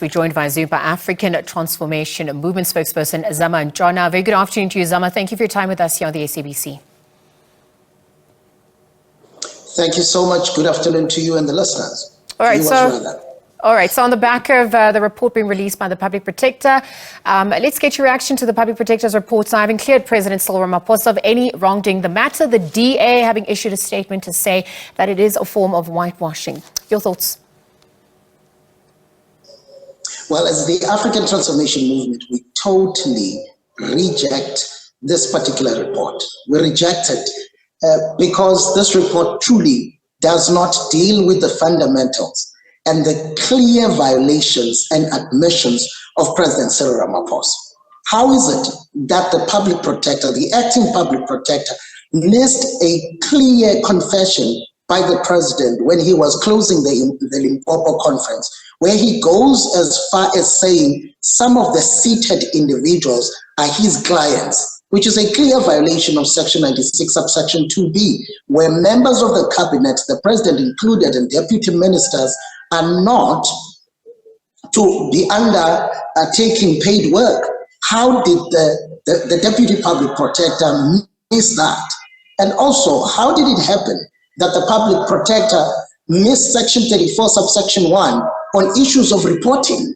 We're joined by Zuma African Transformation Movement spokesperson Zama Ntshona. Very good afternoon to you, Zama. Thank you for your time with us here on the SABC. Thank you so much. Good afternoon to you and the listeners. All right, so on the back of the report being released by the Public Protector, let's get your reaction to the Public Protector's report. Now, having cleared President Cyril Ramaphosa of any wrongdoing, the matter, the DA having issued a statement to say that it is a form of whitewashing. Your thoughts? Well, as the African Transformation Movement, we totally reject this particular report. We reject it because this report truly does not deal with the fundamentals and the clear violations and admissions of President Cyril Ramaphosa. How is it that the Public Protector, the acting Public Protector, missed a clear confession by the President when he was closing the Limpopo conference, where he goes as far as saying some of the seated individuals are his clients, which is a clear violation of Section 96, subsection 2B, where members of the cabinet, the President included, and deputy ministers are not to be undertaking paid work. How did the Deputy Public Protector miss that? And also, how did it happen that the Public Protector missed Section 34, subsection 1 on issues of reporting?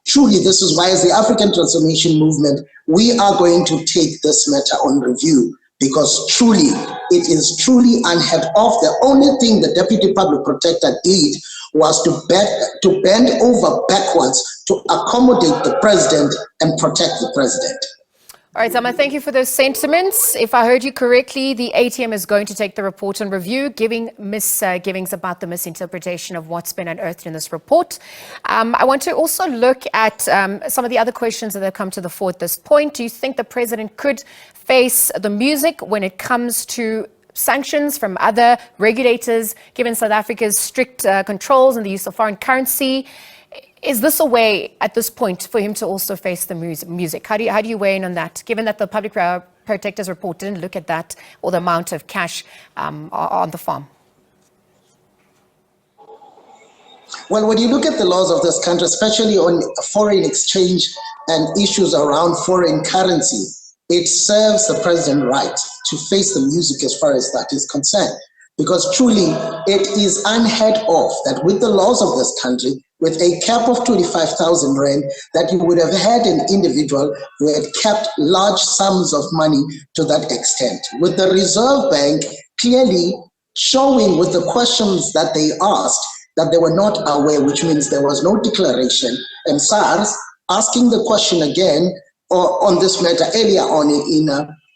Truly, this is why, as the African Transformation Movement, we are going to take this matter on review, because truly, it is truly unheard of. The only thing the Deputy Public Protector did was to bend over backwards to accommodate the President and protect the President. All right, Zama, thank you for those sentiments. If I heard you correctly, the ATM is going to take the report on review, giving misgivings about the misinterpretation of what's been unearthed in this report. I want to also look at some of the other questions that have come to the fore at this point. Do you think the President could face the music when it comes to sanctions from other regulators, given South Africa's strict controls and the use of foreign currency? Is this a way at this point for him to also face the music? How do you weigh in on that, given that the Public Protector's report didn't look at that or the amount of cash on the farm? Well, when you look at the laws of this country, especially on foreign exchange and issues around foreign currency, it serves the President right to face the music as far as that is concerned. Because truly, it is unheard of that with the laws of this country, with a cap of 25,000 rand, that you would have had an individual who had kept large sums of money to that extent. With the Reserve Bank clearly showing with the questions that they asked that they were not aware, which means there was no declaration, and SARS asking the question again on this matter earlier on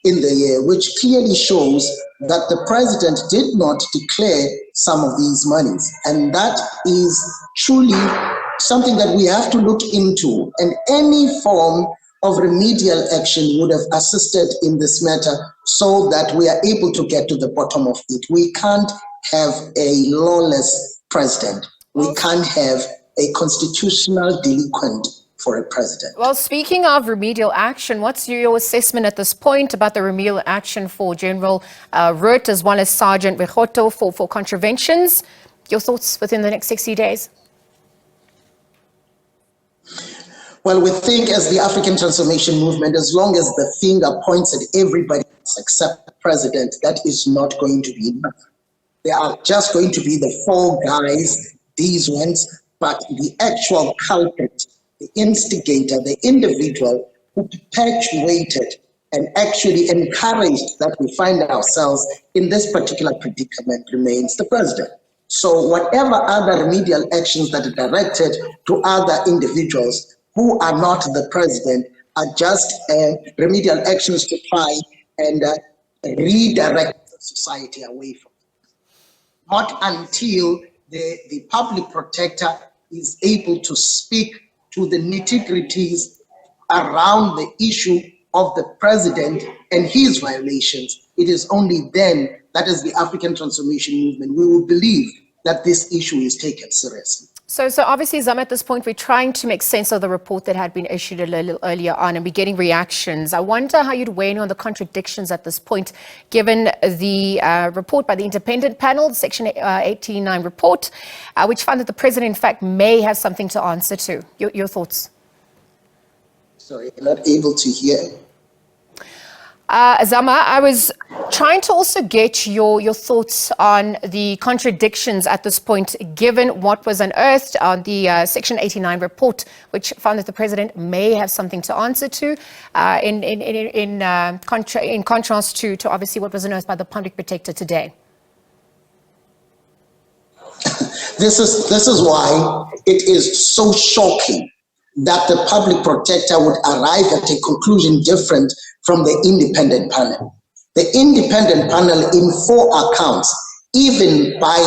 in the year, which clearly shows that the President did not declare some of these monies. And that is truly something that we have to look into. And any form of remedial action would have assisted in this matter so that we are able to get to the bottom of it. We can't have a lawless president. We can't have a constitutional delinquent for a president. Well, speaking of remedial action, what's your assessment at this point about the remedial action for General Root as well as Sergeant Vegoto for contraventions? Your thoughts within the next 60 days? Well, we think as the African Transformation Movement, as long as the finger points at everybody except the president, that is not going to be enough. They are just going to be the four guys, these ones, but the actual culprit, the instigator, the individual who perpetuated and actually encouraged that we find ourselves in this particular predicament remains the president. So whatever other remedial actions that are directed to other individuals who are not the president are just remedial actions to try and redirect society away from it. Not until the Public Protector is able to speak to the nitty-gritties around the issue of the president and his violations. It is only then that as the African Transformation Movement, we will believe that this issue is taken seriously. So obviously, Zama, at this point, we're trying to make sense of the report that had been issued a little earlier on, and we're getting reactions. I wonder how you'd weigh in on the contradictions at this point, given the report by the independent panel, the Section 89 report, which found that the president, in fact, may have something to answer to. Your thoughts? Sorry, I'm not able to hear. Zama, I was trying to also get your thoughts on the contradictions at this point, given what was unearthed on the Section 89 report, which found that the president may have something to answer to, in contrast to obviously what was unearthed by the public protector today. This is why it is so shocking that the public protector would arrive at a conclusion different from the independent panel. The independent panel, in 4 accounts, even by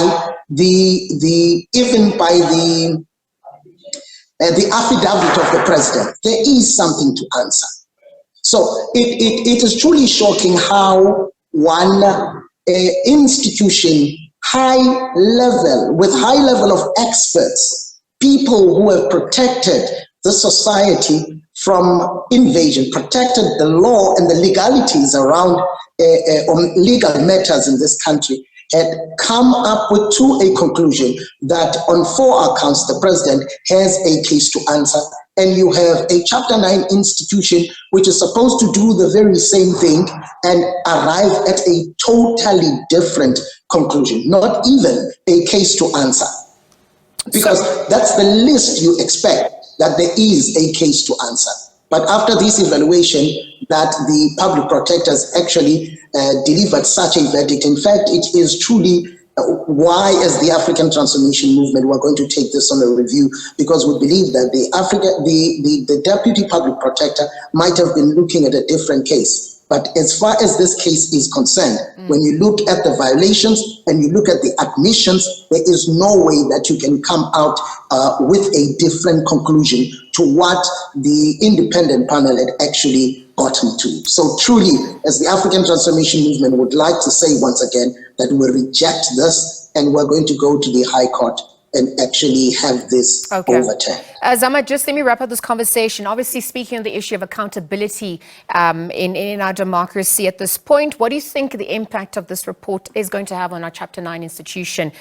the affidavit of the president, there is something to answer. So it is truly shocking how one institution, with high level of experts, people who have protected the society from invasion, protected the law and the legalities around on legal matters in this country, had come up to a conclusion that on 4 accounts the president has a case to answer, and you have a Chapter 9 institution which is supposed to do the very same thing and arrive at a totally different conclusion, not even a case to answer. Because that's the least you expect, that there is a case to answer. But after this evaluation, that the public protectors actually delivered such a verdict. In fact, it is truly why, as the African Transformation Movement, we're going to take this on a review, because we believe that the deputy public protector might have been looking at a different case. But as far as this case is concerned, when you look at the violations and you look at the admissions, there is no way that you can come out with a different conclusion to what the independent panel had actually gotten to. So truly, as the African Transformation Movement would like to say once again, that we reject this and we're going to go to the High Court and actually have this overturned. Zama, just let me wrap up this conversation. Obviously, speaking on the issue of accountability in our democracy at this point, what do you think the impact of this report is going to have on our Chapter 9 institution?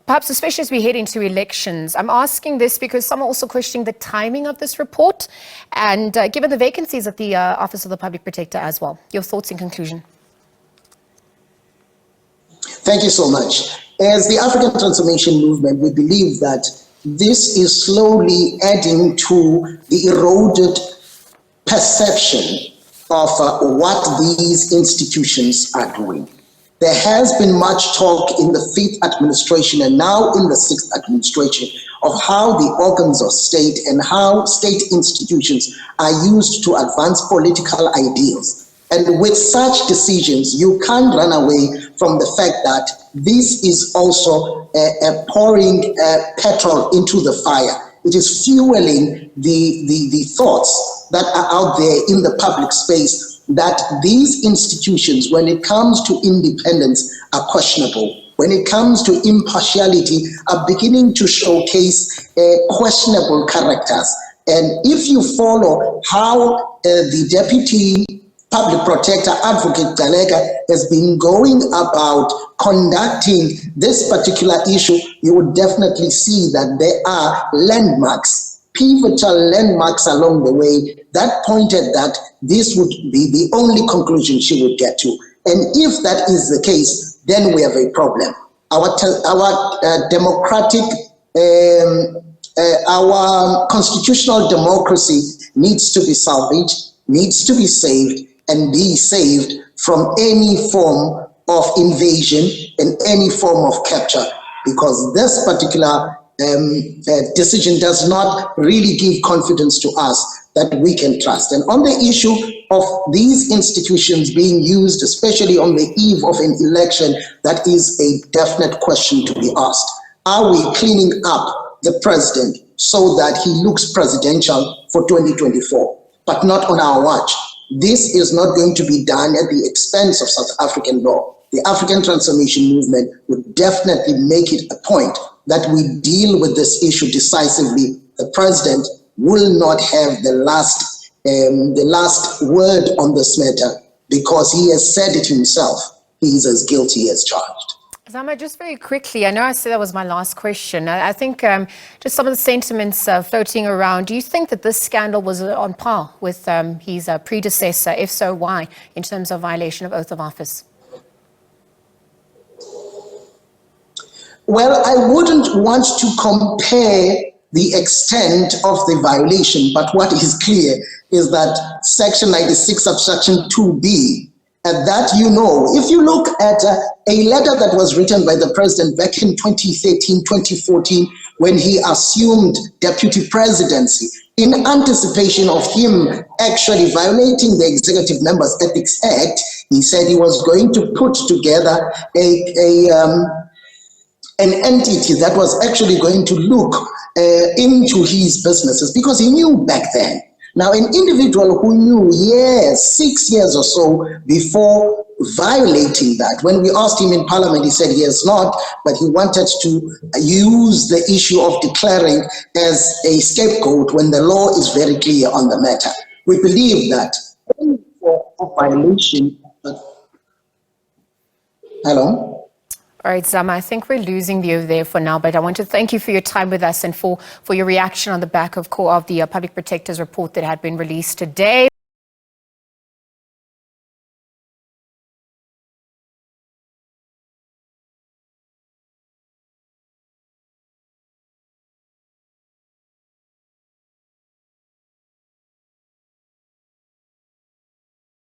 Perhaps especially as we head into elections. I'm asking this because some are also questioning the timing of this report and given the vacancies at the Office of the Public Protector as well. Your thoughts in conclusion? Thank you so much. As the African Transformation Movement, we believe that this is slowly adding to the eroded perception of what these institutions are doing. There has been much talk in the 5th administration and now in the 6th administration of how the organs of state and how state institutions are used to advance political ideals. And with such decisions, you can't run away from the fact that this is also pouring petrol into the fire. It is fueling the thoughts that are out there in the public space that these institutions, when it comes to independence, are questionable. When it comes to impartiality, are beginning to showcase questionable characters. And if you follow how the deputy public protector, Advocate Galega, has been going about conducting this particular issue, you would definitely see that there are landmarks, pivotal landmarks along the way that pointed that this would be the only conclusion she would get to. And if that is the case, then we have a problem. Our democratic, our constitutional democracy needs to be salvaged, needs to be saved, and be saved from any form of invasion and any form of capture, because this particular decision does not really give confidence to us that we can trust. And on the issue of these institutions being used, especially on the eve of an election, that is a definite question to be asked. Are we cleaning up the president so that he looks presidential for 2024, but not on our watch? This is not going to be done at the expense of South African law. the African Transformation Movement would definitely make it a point that we deal with this issue decisively. The president will not have the last word on this matter, because he has said it himself. He is as guilty as charged. Zama, just very quickly, I know I said that was my last question. I think just some of the sentiments floating around, do you think that this scandal was on par with his predecessor? If so, why, in terms of violation of oath of office? Well, I wouldn't want to compare the extent of the violation, but what is clear is that Section 96, subsection 2B, and that, if you look at a letter that was written by the president back in 2013, 2014, when he assumed deputy presidency, in anticipation of him actually violating the Executive Members Ethics Act, he said he was going to put together an entity that was actually going to look into his businesses, because he knew back then. Now, an individual who knew 6 years or so before violating that, when we asked him in Parliament, he said he has not, but he wanted to use the issue of declaring as a scapegoat when the law is very clear on the matter. We believe that for violation. Hello? All right, Zama, I think we're losing you there for now, but I want to thank you for your time with us and for your reaction on the back of the Public Protector's report that had been released today.